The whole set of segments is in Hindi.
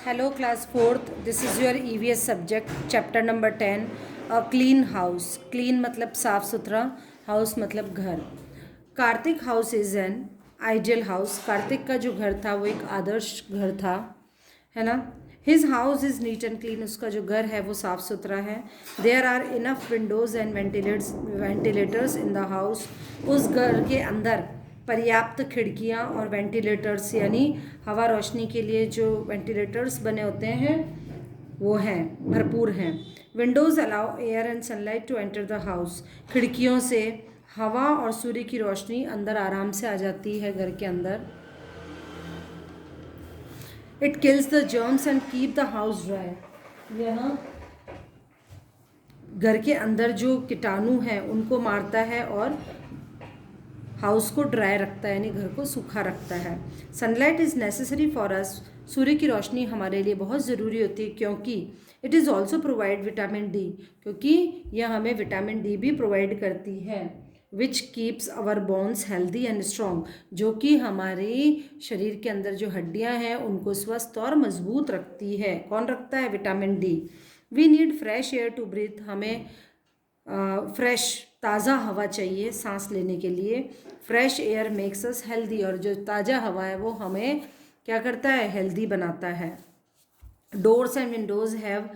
Hello, class 4th. This is your EVS subject, chapter number 10. A clean house. Clean मतलब साफ सुथरा, house मतलब घर. Kartik house is an ideal house. Kartik का जो घर था वो एक आदर्श घर था, है ना. His house is neat and clean. उसका जो घर है वो साफ सुथरा है. There are enough windows and ventilators in the house. उस घर के अंदर पर्याप्त खिड़कियाँ और वेंटिलेटर्स यानी हवा रोशनी के लिए जो वेंटिलेटर्स बने होते हैं वो हैं, भरपूर हैं. Windows allow air and sunlight to enter the house. खिड़कियों से हवा और सूर्य की रोशनी अंदर आराम से आ जाती है घर के अंदर. It kills the germs and keep the house dry. यहाँ घर के अंदर जो कीटाणु हैं उनको मारता है और हाउस को ड्राई रखता है यानी घर को सूखा रखता है. Sunlight is necessary for us. सूर्य की रोशनी हमारे लिए बहुत ज़रूरी होती है क्योंकि it is also provide vitamin D. क्योंकि यह हमें विटामिन डी भी प्रोवाइड करती है. Which keeps our bones healthy and strong. जो कि हमारे शरीर के अंदर जो हड्डियां हैं उनको स्वस्थ और मजबूत रखती है. कौन रखता है? Vitamin D. We need fresh air to breathe. हमें फ्रेश ताज़ा हवा चाहिए सांस लेने के लिए. Fresh air makes us healthy. और जो ताज़ा हवा है वो हमें क्या करता है? हेल्दी बनाता है. Doors and Windows have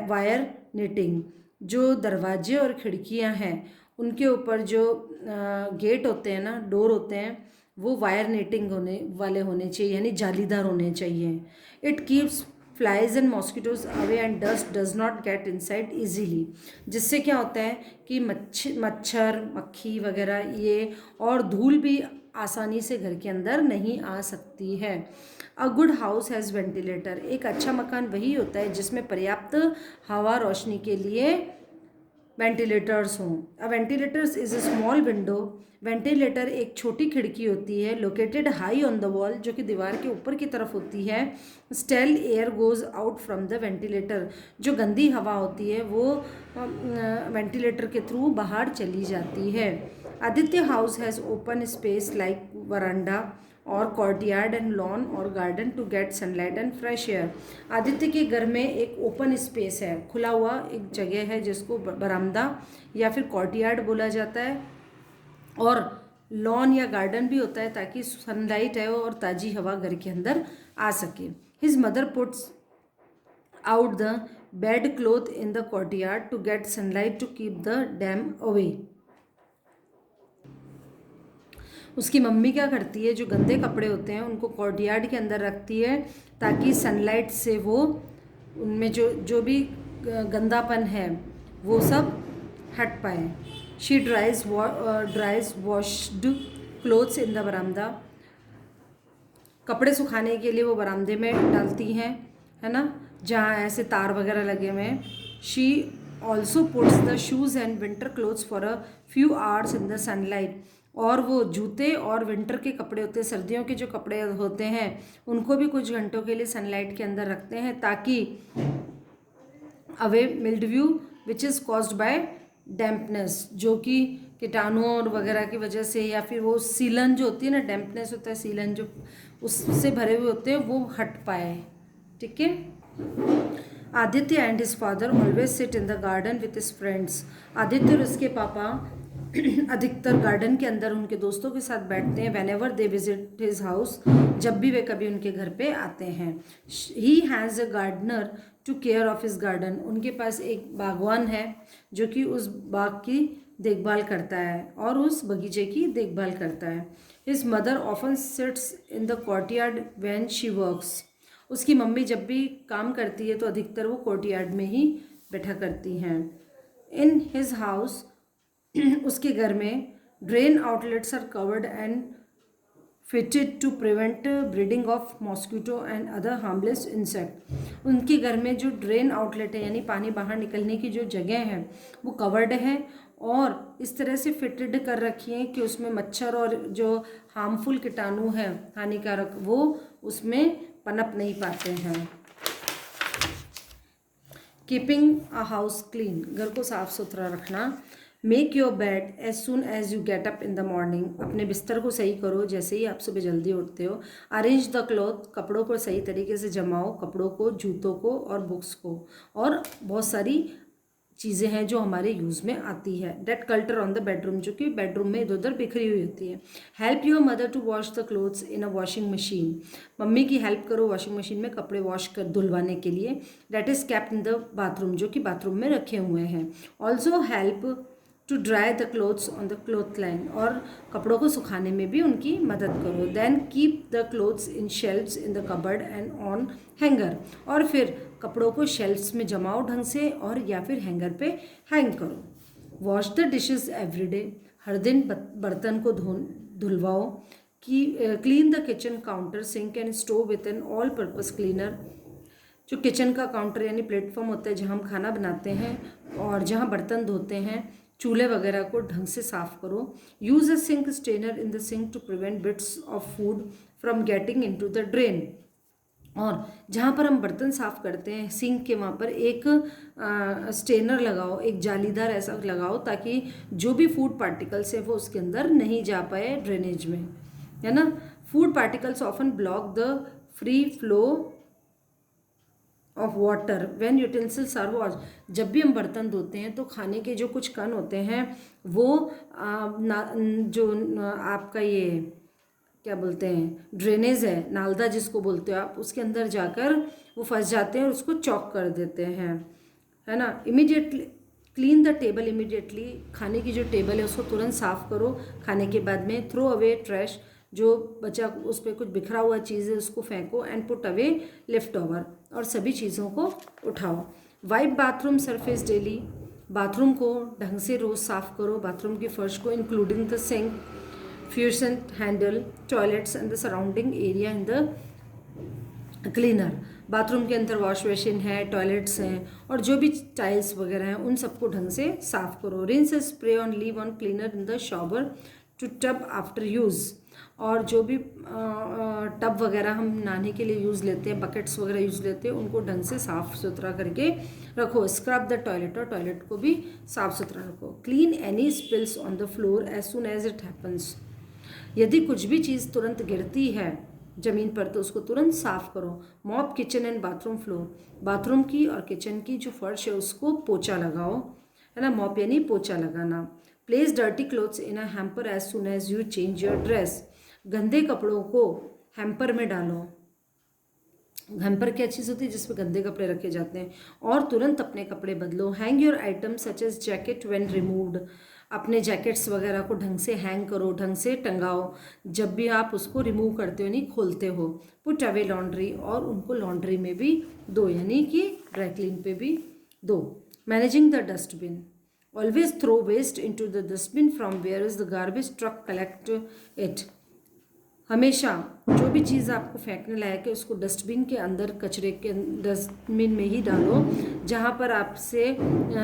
wire knitting. जो दरवाजे और खिड़कियां हैं उनके ऊपर जो गेट होते हैं ना, डोर होते हैं, वो वायर नेटिंग होने वाले होने चाहिए यानी जालीदार होने चाहिए. It keeps flies and mosquitoes away and dust does not get inside easily. जिससे क्या होता है कि मच्छर मक्खी वगैरह ये और धूल भी आसानी से घर के अंदर नहीं आ सकती है. A good house has ventilator. एक अच्छा मकान वही होता है जिसमें पर्याप्त हवा रोशनी के लिए वेंटिलेटर्स हों. A ventilators is a small window. Ventilator एक छोटी खिड़की होती है located high on the wall, जो कि दीवार के ऊपर की तरफ होती है. Stale air goes out from the ventilator. जो गंदी हवा होती है वो वेंटिलेटर के थ्रू बाहर चली जाती है. Aditya house has open space like veranda और कोर्टयार्ड एंड लॉन और garden to get sunlight and fresh air. Aditya के घर में एक ओपन स्पेस है, खुला हुआ एक जगह है जिसको बरामदा या फिर कोर्टयार्ड बोला जाता है, और लॉन या गार्डन भी होता है ताकि सनलाइट है और ताज़ी हवा घर के अंदर आ सके. His mother puts out the bed cloth in the courtyard to get sunlight to keep the damp away. उसकी मम्मी क्या करती है, जो गंदे कपड़े होते हैं उनको कोर्टयार्ड के अंदर रखती है ताकि सनलाइट से वो उनमें जो भी गंदापन है वो सब हट पाए. She ड्राइज washed clothes in the बरामदा. कपड़े सुखाने के लिए वो बरामदे में डालती हैं, है ना, जहाँ ऐसे तार वगैरह लगे हुए हैं. She also puts the shoes and winter clothes for a few hours in the sunlight. और वो जूते और विंटर के कपड़े होते हैं, सर्दियों के जो कपड़े होते हैं उनको भी कुछ घंटों के लिए सनलाइट के अंदर रखते हैं ताकि away mildew which is caused by dampness, जो कि कीटाणुओं और वगैरह की वजह से, या फिर वो सीलन जो होती है ना, डैम्पनेस होता है सीलन जो उससे भरे हुए होते हैं, वो हट पाए. ठीक है. Aditya and his father always sit in the garden with his friends. Aditya और उसके पापा अधिकतर गार्डन के अंदर उनके दोस्तों के साथ बैठते हैं. Whenever they visit his house, जब भी वे कभी उनके घर पे आते हैं. He has a gardener to care of his garden. उनके पास एक बागवान है जो कि उस बाग की देखभाल करता है और उस बगीचे की देखभाल करता है. His mother often sits in the courtyard when she works. उसकी मम्मी जब भी काम करती है तो अधिकतर वो कोर्टयार्ड में ही बैठा करती हैं. इन हिज हाउस, उसके घर में drain outlets are covered and fitted to prevent breeding of mosquito and other harmless insect. उनके घर में जो ड्रेन आउटलेट है यानी पानी बाहर निकलने की जो जगह है वो कवर्ड है और इस तरह से फिटेड कर रखी है कि उसमें मच्छर और जो हार्मफुल कीटाणु हैं हानिकारक वो उसमें पनप नहीं पाते हैं. Keeping a house clean. घर को साफ सुथरा रखना. Make your bed as soon as you get up in the morning, अपने बिस्तर को सही करो जैसे ही आप सुबह जल्दी उठते हो। अरेंज द क्लॉथ, कपड़ों को सही तरीके से जमाओ, कपड़ों को, जूतों को और बुक्स को, और बहुत सारी चीज़ें हैं जो हमारे यूज़ में आती है। डेट कल्टर ऑन द बेडरूम, जो कि बेडरूम में इधर उधर बिखरी हुई होती है। Help your mother to wash the clothes in a washing machine, mummy की हेल्प करो वॉशिंग मशीन में कपड़े वॉश कर धुलवाने के लिए। That is kept in the bathroom, जो कि बाथरूम में रखे हुए हैं। Also help to dry the clothes on the cloth line, और कपड़ों को सुखाने में भी उनकी मदद करो। Then keep the clothes in shelves in the cupboard and on hanger, और फिर कपड़ों को शेल्फ्स में जमाओ ढंग से, और या फिर हैंगर पे हैंग करो। Wash the dishes every day, हर दिन बर्तन को धुलवाओ। Clean the kitchen counter, sink and stove with an all purpose cleaner, जो किचन का काउंटर यानी प्लेटफॉर्म होता है जहाँ हम खाना बनाते हैं और जहाँ बर्तन धोते हैं, चूल्हे वगैरह को ढंग से साफ करो। Use a sink strainer in the sink to prevent bits of food from getting into the drain, और जहाँ पर हम बर्तन साफ करते हैं सिंक के वहाँ पर एक स्टेनर लगाओ, एक जालीदार ऐसा लगाओ, ताकि जो भी फूड पार्टिकल्स है वो उसके अंदर नहीं जा पाए ड्रेनेज में, है ना। Food particles often block the free flow of water when utensils are wash, जब भी हम बर्तन धोते हैं तो खाने के जो कुछ कण होते हैं वो आपका ये क्या बोलते हैं, ड्रेनेज है, नालदा जिसको बोलते हो आप, उसके अंदर जाकर वो फंस जाते हैं और उसको चॉक कर देते हैं, है ना। Immediately clean the table immediately, खाने की जो टेबल है उसको तुरंत साफ़ करो खाने के बाद में। थ्रो अवे ट्रैश, जो बचा उस पर कुछ बिखरा हुआ चीज़ है उसको फेंको। And put away left over, और सभी चीज़ों को उठाओ। Wipe bathroom surface daily, bathroom को ढंग से रोज़ साफ़ करो, बाथरूम की फर्श को, including the sink, faucet handle, toilets and the surrounding area in the cleaner. Bathroom के अंदर वॉश बेसिन है, टॉयलेट्स हैं, और जो भी टाइल्स वगैरह हैं उन सबको ढंग से साफ़ करो। Rinse spray on leave on cleaner in the shower to tub after use, और जो भी टब वगैरह हम नहाने के लिए यूज़ लेते हैं, बकेट्स वगैरह यूज़ लेते हैं, उनको ढंग से साफ़ सुथरा करके रखो। स्क्रब द टॉयलेट, और टॉयलेट को भी साफ़ सुथरा रखो। Clean any spills on the floor as soon as it happens, यदि कुछ भी चीज़ तुरंत गिरती है ज़मीन पर तो उसको तुरंत साफ़ करो। Mop kitchen and bathroom floor, bathroom की और किचन की जो फर्श है उसको पोछा लगाओ, है ना। मॉप यानी पोछा लगाना। Place dirty clothes in a hamper as soon as you change your dress, गंदे कपड़ों को हैम्पर में डालो। हैम्पर क्या चीज़ होती है जिसमें गंदे कपड़े रखे जाते हैं, और तुरंत अपने कपड़े बदलो। Hang your item such as jacket when removed, अपने जैकेट्स वगैरह को ढंग से हैंग करो, ढंग से टंगाओ जब भी आप उसको रिमूव करते हो यानी खोलते हो। पुट अवे लॉन्ड्री, और उनको लॉन्ड्री में भी दो यानी कि ड्राई क्लीन पे भी दो। Managing the dustbin, always throw waste into the dustbin from where is the garbage truck collect it, हमेशा जो भी चीज़ आपको फेंकने लायक है उसको डस्टबिन के अंदर, कचरे के डस्टबिन में ही डालो, जहाँ पर आपसे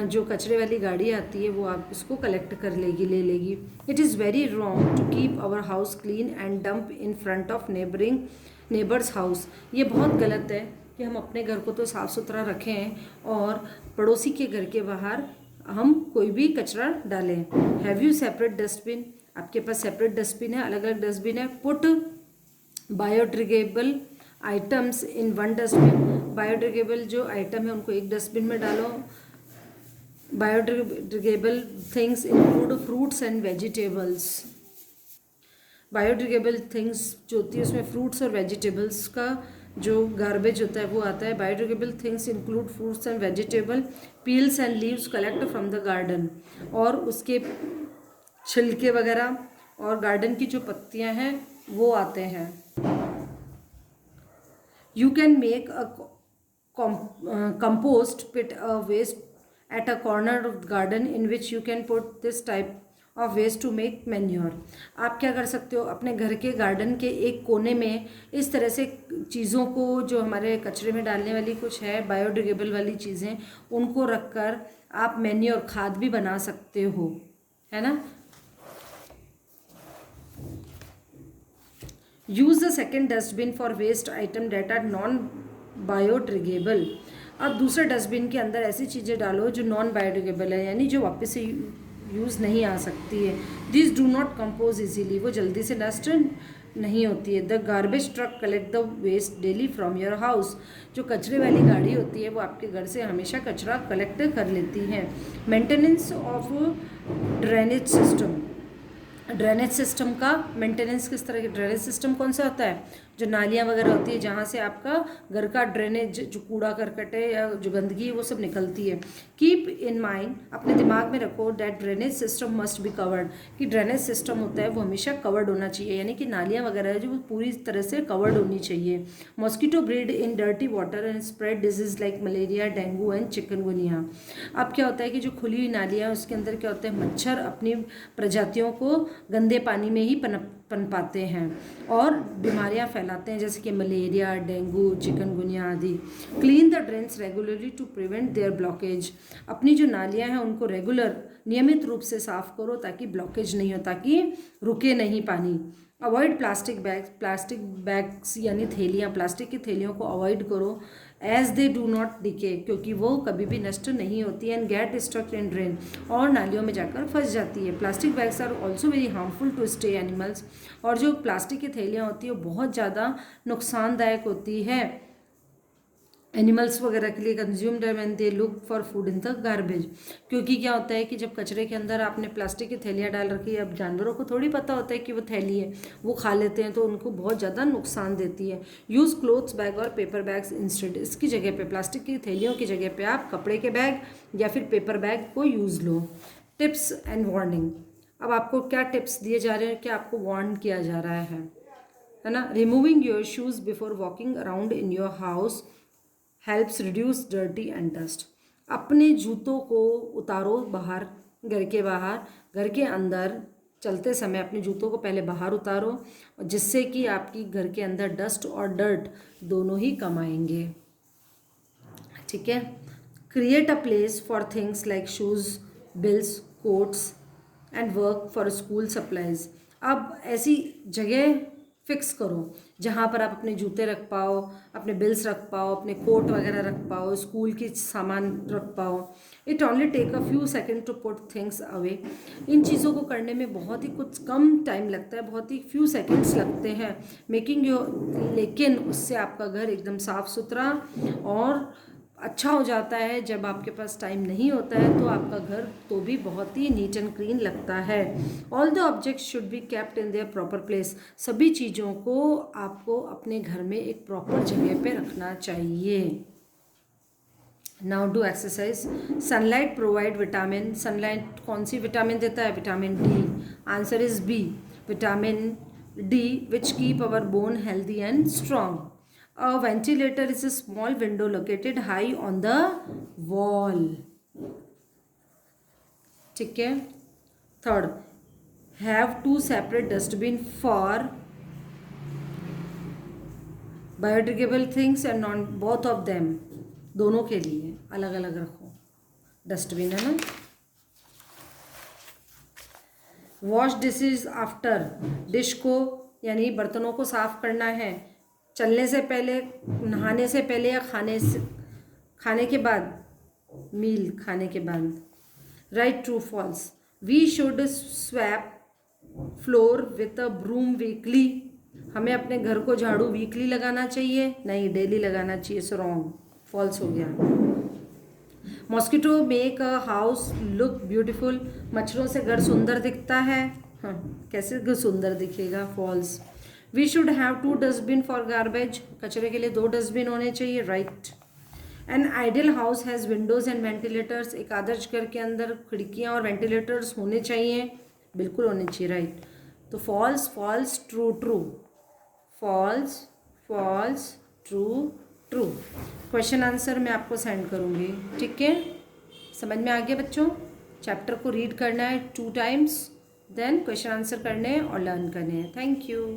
जो कचरे वाली गाड़ी आती है वो आप इसको कलेक्ट कर लेगी, ले लेगी। It is very wrong to keep our house clean and dump in front of neighbours house, ये बहुत गलत है कि हम अपने घर को तो साफ़ सुथरा रखें और पड़ोसी के घर के बाहर हम कोई भी कचरा डालें। हैव यू सेपरेट डस्टबिन, आपके पास सेपरेट डस्टबिन है, अलग अलग डस्टबिन है। Put biodegradable items in one dustbin, biodegradable जो आइटम है उनको एक डस्टबिन में डालो। Biodegradable things include fruits and vegetables, biodegradable things जो होती है उसमें फ्रूट्स और वेजिटेबल्स का जो गार्बेज होता है वो आता है। Biodegradable things include fruits and vegetable, peels and leaves collect from the garden, और उसके छिलके वगैरह और गार्डन की जो पत्तियां हैं वो आते हैं। You can make a compost pit a waste at a corner of garden in which you can put this type of waste to make manure, आप क्या कर सकते हो, अपने घर के गार्डन के एक कोने में इस तरह से चीज़ों को जो हमारे कचरे में डालने वाली कुछ है बायोडिग्रेडेबल वाली चीज़ें उनको रखकर आप मैन्योर खाद भी बना सकते हो, है ना। Use the second dustbin for waste item that are non biodegradable, अब दूसरे डस्टबिन के अंदर ऐसी चीज़ें डालो जो नॉन बायोडिग्रेडेबल है यानी जो वापस से यूज़ नहीं आ सकती है। This do not compose easily, वो जल्दी से नष्ट नहीं होती है। The garbage truck collect the waste daily from your house, जो कचरे वाली गाड़ी होती है वो आपके घर से हमेशा कचरा कलेक्ट कर लेती है। Maintenance of drainage system, drainage system का मेंटेनेंस किस तरह के, ड्रेनेज सिस्टम कौन सा होता है, जो नालियाँ वगैरह होती है जहाँ से आपका घर का ड्रेनेज, जो कूड़ा करकट है या जो गंदगी है वो सब निकलती है। कीप इन माइंड, अपने दिमाग में रखो, that drainage system must be covered, कि ड्रेनेज सिस्टम होता है वो हमेशा कवर्ड होना चाहिए, यानी कि नालियाँ वगैरह है जो वो पूरी तरह से कवर्ड होनी चाहिए। Mosquito breed in dirty water and spread disease like malaria, dengue and chikungunya. अब क्या होता है कि जो खुली हुई नालियाँ उसके अंदर क्या होता है, मच्छर अपनी प्रजातियों को गंदे पानी में ही पनपाते हैं और बीमारियां फैलाते हैं, जैसे कि मलेरिया, डेंगू, चिकनगुनिया आदि। Clean the drains regularly to prevent their blockage, अपनी जो नालियां हैं उनको रेगुलर नियमित रूप से साफ करो ताकि ब्लॉकेज नहीं हो, ताकि रुके नहीं पानी। अवॉइड प्लास्टिक बैग्स यानी थैलियाँ, प्लास्टिक की थैलियों को अवॉइड करो, as they do not decay, क्योंकि वो कभी भी नष्ट नहीं होती है, and get stuck in drain, और नालियों में जाकर फंस जाती है। Plastic bags are also very harmful to stay animals, और जो प्लास्टिक की थैलियाँ होती है वो बहुत ज़्यादा नुकसानदायक होती है एनिमल्स वगैरह के लिए, consumed when they look for food in the garbage, क्योंकि क्या होता है कि जब कचरे के अंदर आपने प्लास्टिक की थैलियाँ डाल रखी है, अब जानवरों को थोड़ी पता होता है कि वो थैली है, वो खा लेते हैं तो उनको बहुत ज़्यादा नुकसान देती है। यूज़ क्लोथ्स बैग और पेपर बैग्स इंस्टेड, इसकी जगह पे, प्लास्टिक की थैलियों की जगह पे आप कपड़े के बैग या फिर पेपर बैग को use low. Tips and warning, अब आपको क्या टिप्स दिए जा रहे हैं, क्या आपको वार्न किया जा रहा है ना। Removing your shoes before walking around in your house helps reduce dirty and dust, अपने जूतों को उतारो बाहर, घर के बाहर, घर के अंदर चलते समय अपने जूतों को पहले बाहर उतारो, जिससे कि आपकी घर के अंदर डस्ट और डर्ट दोनों ही कम आएंगे। ठीक है। Create a place for things like shoes, bills, quotes and work for school supplies, अब ऐसी जगह फिक्स करो जहाँ पर आप अपने जूते रख पाओ, अपने बिल्स रख पाओ, अपने कोट वगैरह रख पाओ, स्कूल की सामान रख पाओ। It only take a few second to put things away, इन चीज़ों को करने में बहुत ही कुछ कम टाइम लगता है, बहुत ही फ्यू सेकेंड्स लगते हैं मेकिंग योर, लेकिन उससे आपका घर एकदम साफ़ सुथरा और अच्छा हो जाता है। जब आपके पास टाइम नहीं होता है तो आपका घर तो भी बहुत ही नीट एंड क्लीन लगता है। All the objects should be kept in their proper place, सभी चीज़ों को आपको अपने घर में एक प्रॉपर जगह पे रखना चाहिए। Now do exercise. Sunlight provide vitamin, sunlight कौन सी विटामिन देता है, vitamin D, answer is B, vitamin D which keep our bone healthy and strong. A ventilator is a small window located high on the wall. ठीक है। Third, have two separate dustbin for biodegradable things and non both of them, दोनों के लिए अलग अलग रखो डस्टबिन, है ना। वॉश डिशेज आफ्टर, डिश को यानी बर्तनों को साफ करना है चलने से पहले, नहाने से पहले या खाने के बाद, मील खाने के बाद। Right true false, we should sweep floor with a broom weekly, हमें अपने घर को झाड़ू वीकली लगाना चाहिए, नहीं डेली लगाना चाहिए, सो रॉन्ग, फॉल्स हो गया। Mosquito make a house look beautiful, मच्छरों से घर सुंदर दिखता है, हाँ कैसे घर सुंदर दिखेगा, false. We should have 2 dustbin for garbage, कचरे के लिए 2 डस्टबिन होने चाहिए, right. An ideal house has windows and ventilators, एक आदर्श घर के अंदर खिड़कियाँ और वेंटिलेटर्स होने चाहिए, बिल्कुल होने चाहिए, राइट। तो false false true true, false false true true. Question answer मैं आपको सेंड करूँगी, ठीक है। समझ में आ गया बच्चों, चैप्टर को रीड करना है 2 टाइम्स, देन क्वेश्चन आंसर करने हैं और लर्न करने हैं। Thank you.